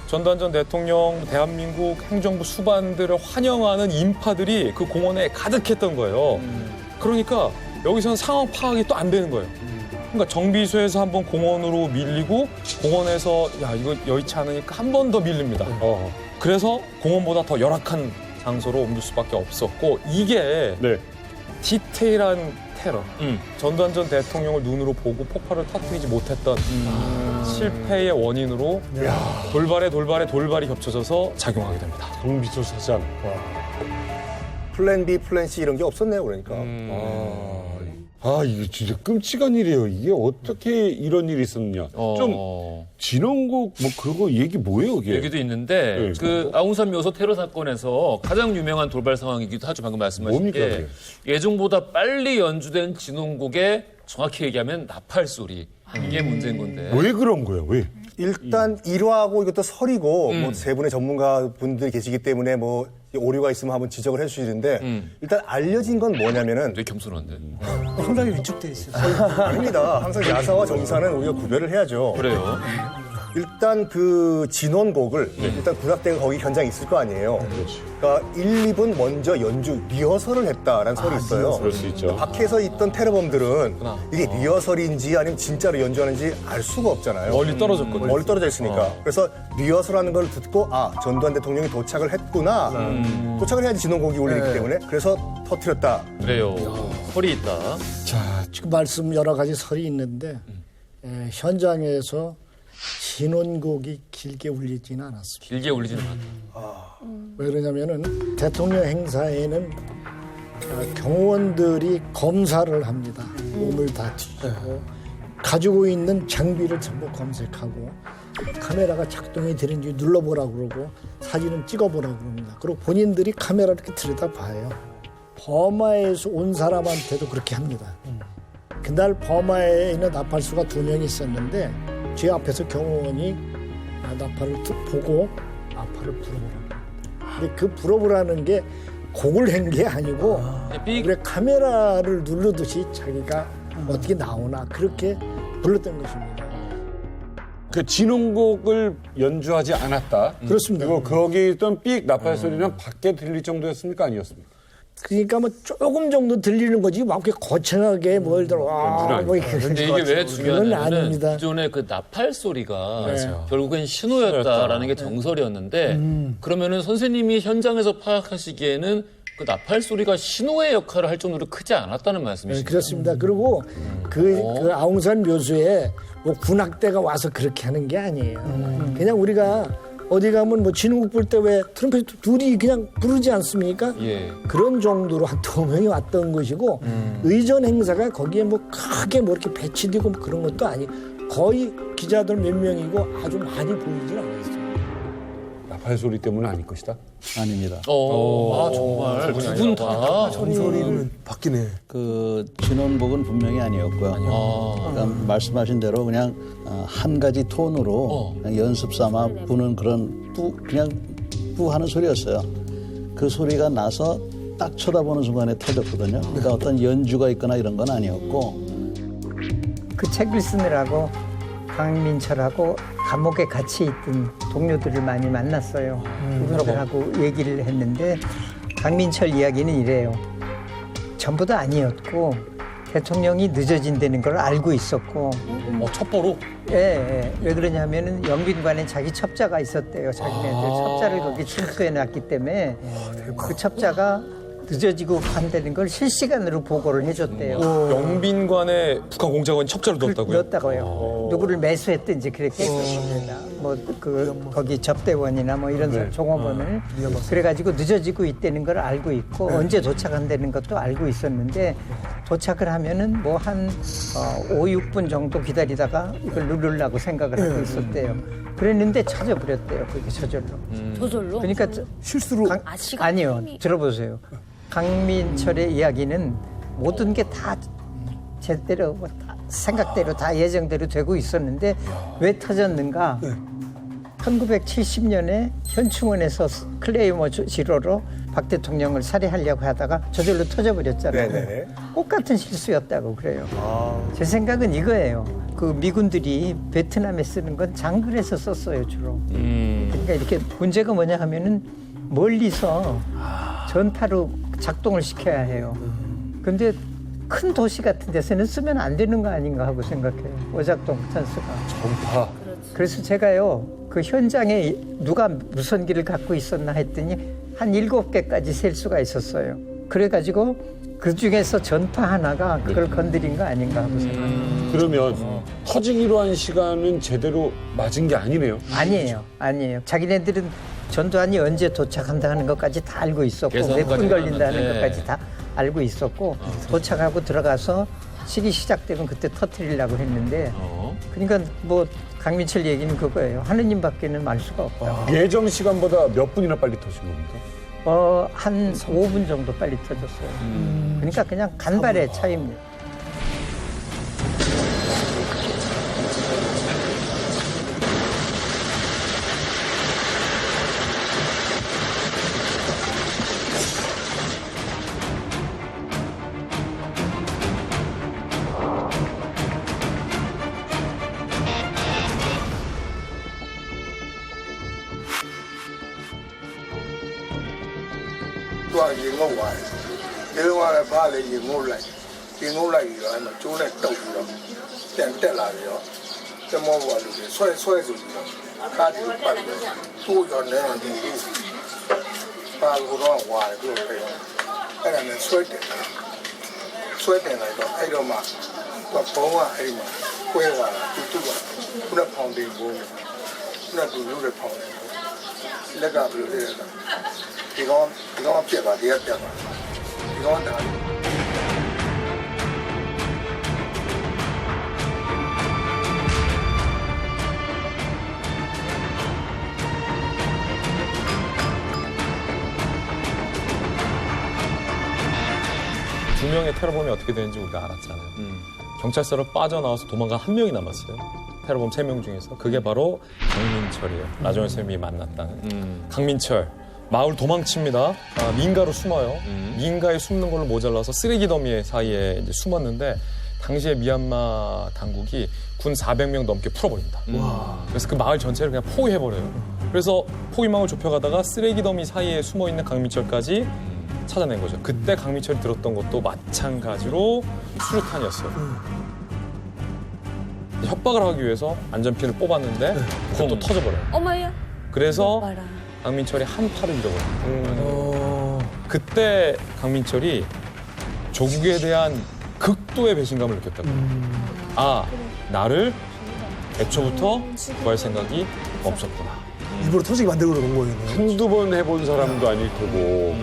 S7: 전두환 전 대통령, 대한민국 행정부 수반들을 환영하는 인파들이 그 공원에 가득했던 거예요. 그러니까 여기서는 상황 파악이 또 안 되는 거예요. 그러니까 정비소에서 한번 공원으로 밀리고 공원에서 야 이거 여의치 않으니까 한 번 더 밀립니다. 그래서 공원보다 더 열악한 장소로 옮길 수밖에 없었고 이게 디테일한 테러. 전두환 전 대통령을 눈으로 보고 폭발을 터뜨리지 못했던 실패의 원인으로 돌발이 겹쳐져서 작용하게 됩니다.
S3: 정비소 사장.
S2: 플랜 B, 플랜 C 이런 게 없었네요, 그러니까.
S3: 이거 진짜 끔찍한 일이에요. 이게 어떻게 이런 일이 있었냐. 좀 진원국 뭐 그거 얘기 뭐예요, 이게?
S4: 얘기도 있는데 그 아웅산 묘소 테러 사건에서 가장 유명한 돌발 상황이기도 하죠. 방금 말씀하신 게 예정보다 빨리 연주된 진원국의 정확히 얘기하면 나팔 소리. 이게 문제인 건데.
S3: 왜 그런 거예요? 왜?
S2: 일단 일화하고 이것도 설이고 뭐 세 분의 전문가 분들이 계시기 때문에 뭐 오류가 있으면 한번 지적을 해주시는데 일단 알려진 건 뭐냐면은
S4: 되게 겸손한데.
S6: 상당히 위축돼 있어요.
S2: 아닙니다. 항상 야사와 정사는 우리가 구별을 해야죠.
S4: 그래요.
S2: 일단 그 진원곡을 일단 군악대가 거기 현장에 있을 거 아니에요. 그러니까 1, 2분 먼저 연주 리허설을 했다라는 설이 있어요.
S3: 그럴 수 있죠.
S2: 밖에서 있던 테러범들은 이게 리허설인지 아니면 진짜로 연주하는지 알 수가 없잖아요.
S7: 멀리 떨어졌거든요.
S2: 멀리 떨어져 있으니까. 그래서 리허설하는 걸 듣고 전두환 대통령이 도착을 했구나. 도착을 해야지 진원곡이 울리기 때문에 그래서 터뜨렸다.
S4: 그래요. 설이 있다.
S9: 자, 지금 말씀 여러 가지 설이 있는데 현장에서 진원곡이 길게 울리지는 않았습니다.
S4: 길게 울리지는 않았다.
S9: 왜 그러냐면은 대통령 행사에는 경호원들이 검사를 합니다. 몸을 다 뒤지고 가지고 있는 장비를 전부 검색하고 카메라가 작동이 되는지 눌러보라고 그러고 사진은 찍어보라고 그럽니다. 그리고 본인들이 카메라 이렇게 들여다봐요. 버마에서 온 사람한테도 그렇게 합니다. 그날 버마에 있는 나팔수가 2명이 있었는데 제 앞에서 경호원이 나팔을 보고 나팔을 불어보라고. 근데 그 불어보라는 게 곡을 한 게 아니고 그래 카메라를 누르듯이 자기가 어떻게 나오나 그렇게 불렀던 것입니다.
S3: 그 진원곡을 연주하지 않았다.
S9: 그렇습니다.
S3: 그리고 거기 있던 삑 나팔 소리는 밖에 들릴 정도였습니까? 아니었습니까?
S9: 그러니까 뭐 조금 정도 들리는 거지 막 그렇게 거창하게 뭐 예를 들어
S4: 근데 이게 왜 중요하냐면
S9: 아닙니다.
S4: 기존의 그 나팔 소리가 결국엔 신호였다라는 게 정설이었는데 그러면은 선생님이 현장에서 파악하시기에는 그 나팔 소리가 신호의 역할을 할 정도로 크지 않았다는 말씀이시죠?
S9: 그렇습니다. 그리고 그 아웅산 묘소에 뭐 군악대가 와서 그렇게 하는 게 아니에요. 그냥 우리가 어디 가면 뭐 진흥국 불 때 왜 트럼펫 둘이 그냥 부르지 않습니까? 그런 정도로 한 2명이 왔던 것이고 의전 행사가 거기에 뭐 크게 뭐 이렇게 배치되고 뭐 그런 것도 아니고
S12: 거의 기자들 몇 명이고 아주 많이 보이질 않았어요.
S3: 나팔 소리 때문은 아닐 것이다.
S8: 아닙니다.
S4: 아, 정말 두 분 다.
S12: 소리는 바뀌네.
S8: 그 진원복은 분명히 아니었고요. 그러니까 말씀하신 대로 그냥 한 가지 톤으로 그냥 연습 삼아 부는 그런 그냥 하는 소리였어요. 그 소리가 나서 딱 쳐다보는 순간에 터졌거든요. 그러니까 어떤 연주가 있거나 이런 건 아니었고.
S10: 그 책을 쓰느라고 강민철하고 감옥에 같이 있던 동료들을 많이 만났어요. 그분들하고 얘기를 했는데 강민철 이야기는 이래요. 전부 다 아니었고 대통령이 늦어진다는 걸 알고 있었고.
S4: 첩보로?
S10: 예. 왜 그러냐면은 영빈관에 자기 첩자가 있었대요. 자기네들 첩자를 거기 침투해놨기 때문에 그 첩자가 늦어지고 한다는 걸 실시간으로 보고를 해줬대요.
S7: 영빈관에 북한 공작원이 첩자를 뒀다고요?
S10: 넣었다고요. 누구를 매수했든지 그랬겠습니다. 거기 접대원이나 뭐 이런 종업원을. 그래가지고 늦어지고 있다는 걸 알고 있고 언제 도착한다는 것도 알고 있었는데 도착을 하면은 뭐 한 5, 6분 정도 기다리다가 이걸 누르려고 생각을 하고 있었대요. 그랬는데 찾아버렸대요. 그게 저절로.
S11: 저절로?
S10: 그러니까
S12: 실수로?
S10: 아니요. 들어보세요. 강민철의 이야기는 모든 게 다 제대로 다 생각대로 다 예정대로 되고 있었는데 왜 터졌는가? 1970년에 현충원에서 클레이머 지로로 박 대통령을 살해하려고 하다가 저절로 터져버렸잖아요.
S2: 네네.
S10: 똑같은 실수였다고 그래요. 제 생각은 이거예요. 그 미군들이 베트남에 쓰는 건 장글에서 썼어요, 주로. 그러니까 이렇게 문제가 뭐냐 하면은 멀리서 전파로 작동을 시켜야 해요. 근데 큰 도시 같은 데서는 쓰면 안 되는 거 아닌가 하고 생각해요. 오작동 찬스가.
S3: 전파.
S10: 그래서 제가요, 그 현장에 누가 무선기를 갖고 있었나 했더니 한 7개까지 셀 수가 있었어요. 그래가지고 그 중에서 전파 하나가 그걸 건드린 거 아닌가 하고 생각해요.
S3: 그러면 터지기로 한 시간은 제대로 맞은 게 아니네요.
S10: 아니에요. 자기네들은 전두환이 언제 도착한다 하는 것까지 다 알고 있었고 몇 분 걸린다는 것까지 다 알고 있었고 도착하고 들어가서 시기 시작되면 그때 터뜨리려고 했는데 그러니까 뭐 강민철 얘기는 그거예요. 하느님밖에는 알 수가 없다.
S3: 예정 시간보다 몇 분이나 빨리 터진 겁니까?
S10: 한 5분 정도 빨리 터졌어요. 그러니까 그냥 간발의 차이입니다.
S7: 두 명의 테러범이 어떻게 되는지 우리가 알았잖아요. 경찰서를 빠져나와서 도망간 한 명이 남았어요. 테러범 3명 중에서. 그게 바로 강민철이에요. 나중에 선생님이 만났다는. 강민철. 마을 도망칩니다. 민가로 숨어요. 민가에 숨는 걸로 모자라서 쓰레기 더미 사이에 이제 숨었는데 당시에 미얀마 당국이 군 400명 넘게 풀어버립니다. 그래서 그 마을 전체를 그냥 포위해버려요. 그래서 포위망을 좁혀가다가 쓰레기 더미 사이에 숨어있는 강민철까지 찾아낸 거죠. 그때 강민철이 들었던 것도 마찬가지로 수류탄이었어요. 협박을 하기 위해서 안전핀을 뽑았는데 그것도 터져버려요.
S11: 어머야.
S7: 그래서 강민철이 한 팔을 잃어버려요. 그때 강민철이 조국에 대한 극도의 배신감을 느꼈다고. 나를 애초부터 구할 생각이 없었구나.
S12: 일부러 터지게 만들고 그런 거예요.
S3: 한두 번 해본 사람도 아닐 테고.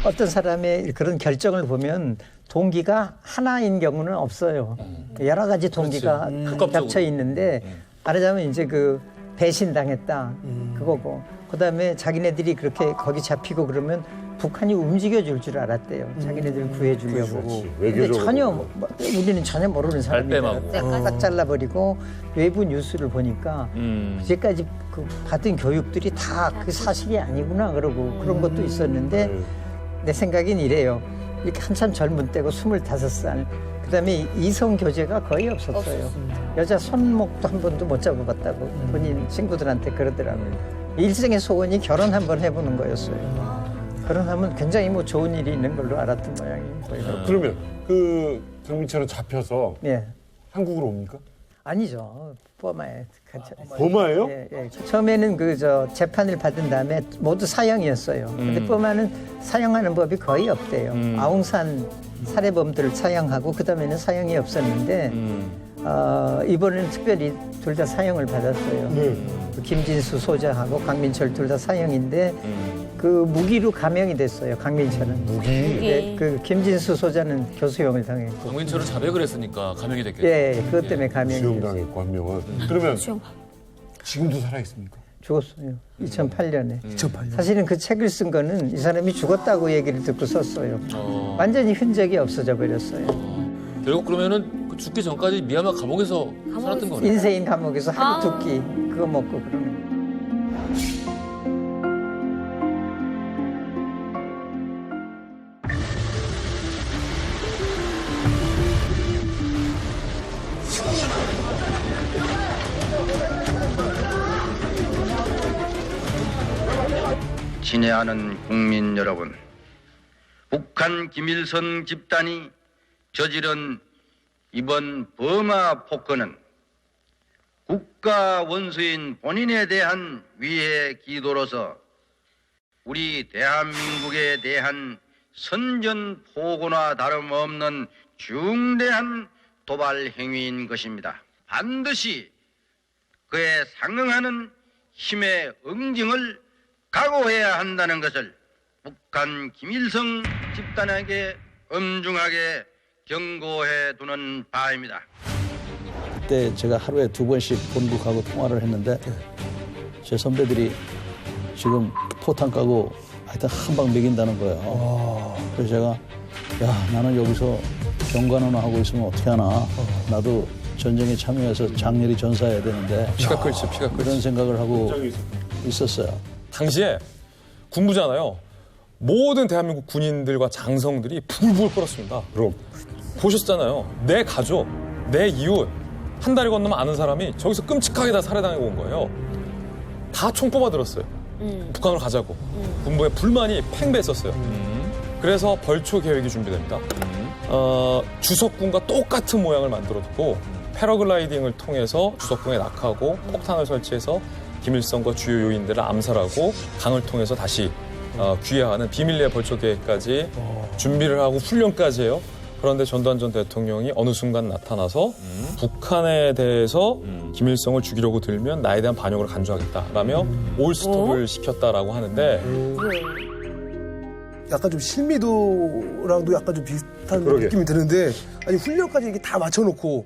S10: 어떤 사람의 그런 결정을 보면 동기가 하나인 경우는 없어요. 여러 가지 동기가 겹쳐 있는데 말하자면 이제 그 배신당했다 그거고 그다음에 자기네들이 그렇게 거기 잡히고 그러면 북한이 움직여줄 줄 알았대요. 자기네들 구해주려고. 근데 전혀 우리는 전혀 모르는 사람이다. 딱 잘라버리고 외부 뉴스를 보니까 이제까지 그 받은 교육들이 다 그 사실이 아니구나 그러고 그런 것도 있었는데 내 생각엔 이래요. 이렇게 한참 젊은 때고 25살. 그다음에 이성 교제가 거의 없었어요. 여자 손목도 한 번도 못 잡아봤다고 본인 친구들한테 그러더라고요. 일생의 소원이 결혼 한번 해보는 거였어요. 결혼하면 굉장히 뭐 좋은 일이 있는 걸로 알았던 모양이에요.
S3: 그러면 그 강민철은 잡혀서
S10: 예.
S3: 한국으로 옵니까?
S10: 아니죠. 버마에.
S3: 버마예요?
S10: 예, 예. 처음에는 그 재판을 받은 다음에 모두 사형이었어요. 근데 버마는 사형하는 법이 거의 없대요. 아웅산 살해범들을 사형하고 그다음에는 사형이 없었는데 이번에는 특별히 둘 다 사형을 받았어요. 그 김진수 소장하고 강민철 둘 다 사형인데 그 무기로 감형이 됐어요. 강민철은.
S3: 무기?
S10: 네, 그 김진수 소장은 교수형을 당했고.
S4: 강민철은 자백을 했으니까 감형이 됐겠죠.
S10: 예, 그것 때문에 감형이 됐어요.
S3: 수형당했고 한 명은. 그러면 지금도 살아 있습니까?
S10: 죽었어요. 2008년에. 사실은 그 책을 쓴 거는 이 사람이 죽었다고 얘기를 듣고 썼어요. 완전히 흔적이 없어져 버렸어요.
S4: 결국 그러면은 그 죽기 전까지 미얀마 감옥에서 살았던 거네.
S10: 인세인 감옥에서 하루 두 끼 그거 먹고 그러는 거예요.
S13: 친애하는 국민 여러분, 북한 김일성 집단이 저지른 이번 버마 폭거는 국가 원수인 본인에 대한 위해 기도로서 우리 대한민국에 대한 선전포고나 다름없는 중대한 도발 행위인 것입니다. 반드시 그에 상응하는 힘의 응징을 각오해야 한다는 것을 북한 김일성 집단에게 엄중하게 경고해 두는 바입니다.
S8: 그때 제가 하루에 2번씩 본국하고 통화를 했는데 제 선배들이 지금 포탄 까고 하여튼 한 방 먹인다는 거예요. 그래서 제가 야 나는 여기서 경관원을 하고 있으면 어떻게 하나. 나도 전쟁에 참여해서 장렬히 전사해야 되는데
S7: 피가 끓지 피가 끓지.
S8: 그런 생각을 하고 있었어요.
S7: 당시에 군부잖아요. 모든 대한민국 군인들과 장성들이 불불 끓었습니다.
S3: 그럼
S7: 보셨잖아요. 내 가족, 내 이웃, 한 다리 건너면 아는 사람이 저기서 끔찍하게 다 살해당하고 온 거예요. 다 총 뽑아들었어요. 북한으로 가자고. 군부에 불만이 팽배했었어요. 그래서 벌초 계획이 준비됩니다. 주석군과 똑같은 모양을 만들어두고 패러글라이딩을 통해서 주석군에 낙하고 폭탄을 설치해서 김일성과 주요 요인들을 암살하고 강을 통해서 다시 귀화하는 비밀리에 벌초 계획까지 준비를 하고 훈련까지 해요. 그런데 전두환 전 대통령이 어느 순간 나타나서 북한에 대해서 김일성을 죽이려고 들면 나에 대한 반역을 간주하겠다라며 올스톱을 시켰다라고 하는데
S12: 약간 좀 실미도랑도 약간 좀 비슷한 느낌이 드는데 아니 훈련까지 이렇게 다 맞춰놓고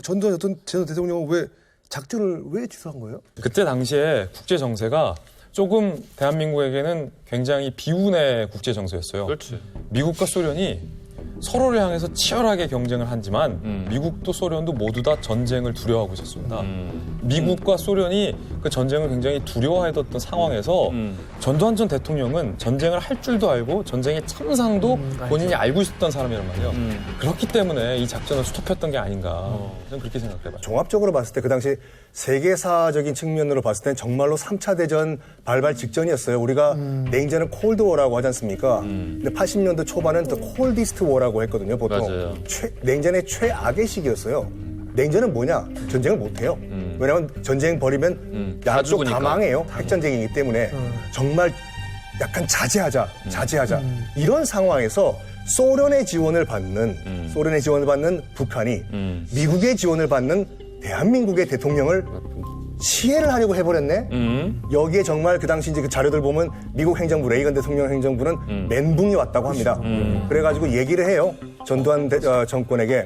S12: 전두환 전 대통령은 왜 작전을 왜 취소한 거예요?
S7: 그때 당시에 국제 정세가 조금 대한민국에게는 굉장히 비운의 국제 정세였어요.
S4: 그렇지.
S7: 미국과 소련이 서로를 향해서 치열하게 경쟁을 하지만 미국도 소련도 모두 다 전쟁을 두려워하고 있었습니다. 미국과 소련이 그 전쟁을 굉장히 두려워했던 상황에서 전두환 전 대통령은 전쟁을 할 줄도 알고 전쟁의 참상도 본인이 알고 있었던 사람이란 말이에요. 그렇기 때문에 이 작전을 스톱했던 게 아닌가 저는 그렇게 생각해봐요.
S2: 종합적으로 봤을 때 그 당시 세계사적인 측면으로 봤을 땐 정말로 3차 대전 발발 직전이었어요. 우리가 냉전은 콜드워라고 하지 않습니까? 근데 80년대 초반은 또 콜디스트 워라고 했거든요. 보통
S4: 맞아요.
S2: 냉전의 최악의 시기였어요. 냉전은 뭐냐? 전쟁을 못해요. 왜냐하면 전쟁 벌이면 양쪽 다 망해요. 핵전쟁이기 때문에 정말 약간 자제하자. 이런 상황에서 소련의 지원을 받는 북한이 미국의 지원을 받는 대한민국의 대통령을 시해를 하려고 해버렸네. 여기에 정말 그 당시 이제 그 자료들 보면 미국 행정부 레이건 대통령 행정부는 멘붕이 왔다고 합니다. 그래가지고 얘기를 해요. 전두환 정권에게.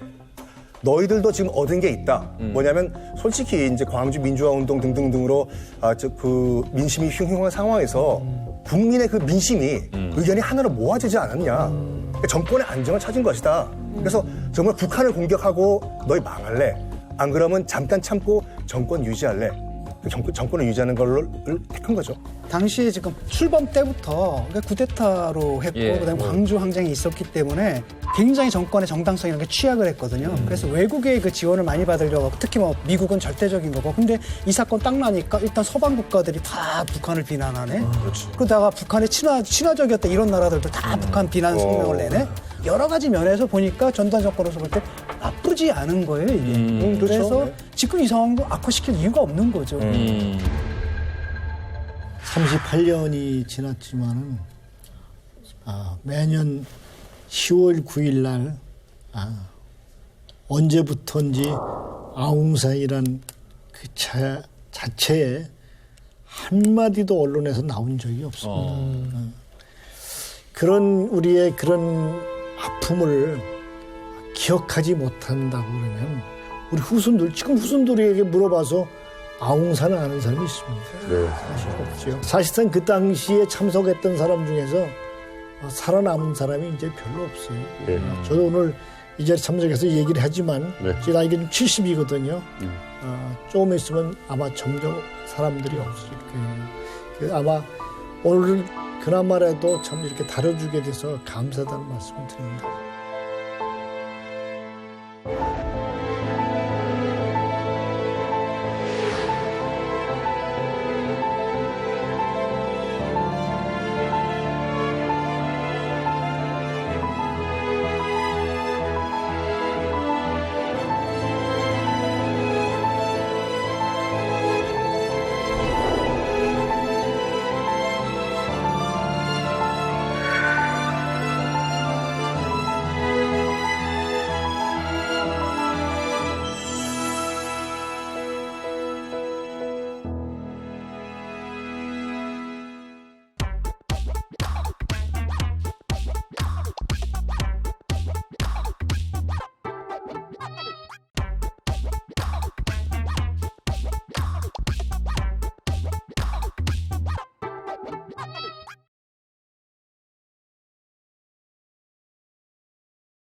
S2: 너희들도 지금 얻은 게 있다. 뭐냐면 솔직히 이제 광주 민주화 운동 등등등으로 그 민심이 흉흉한 상황에서 국민의 그 민심이 의견이 하나로 모아지지 않았냐. 그러니까 정권의 안정을 찾은 것이다. 그래서 정말 북한을 공격하고 너희 망할래. 안 그러면 잠깐 참고 정권 유지할래. 정권을 유지하는 걸로 택한 거죠.
S6: 당시에 지금 출범 때부터 쿠데타로 했고 그다음에 광주 항쟁이 있었기 때문에 굉장히 정권의 정당성이라는 게 취약을 했거든요. 그래서 외국의 그 지원을 많이 받으려고 하고 특히 뭐 미국은 절대적인 거고 근데 이 사건 딱 나니까 일단 서방 국가들이 다 북한을 비난하네. 그러다가 북한에 친화적이었다 이런 나라들도 다 북한 비난 성명을 내네. 여러 가지 면에서 보니까 전두환 정권으로서 볼 때 나쁘지 않은 거예요, 이게. 그래서 지금 이 상황도 악화시킬 이유가 없는 거죠.
S9: 38년이 지났지만은 매년 10월 9일 날 언제부턴지 아웅산이란 그 자체에 한마디도 언론에서 나온 적이 없습니다. 그런 우리의 그런 아픔을 기억하지 못한다고 그러면 우리 후손들, 지금 후손들에게 물어봐서 아웅산을 아는 사람이 있습니다.
S3: 네.
S9: 사실 없죠. 사실상 그 당시에 참석했던 사람 중에서 살아남은 사람이 이제 별로 없어요.
S3: 네.
S9: 저도 오늘 이 자리에 참석해서 얘기를 하지만
S3: 네.
S9: 제 나이가 좀 70이거든요. 조금 있으면 아마 점점 사람들이 없을 거예요. 아마 오늘 그나마라도 참 이렇게 다뤄주게 돼서 감사하다는 말씀을 드립니다.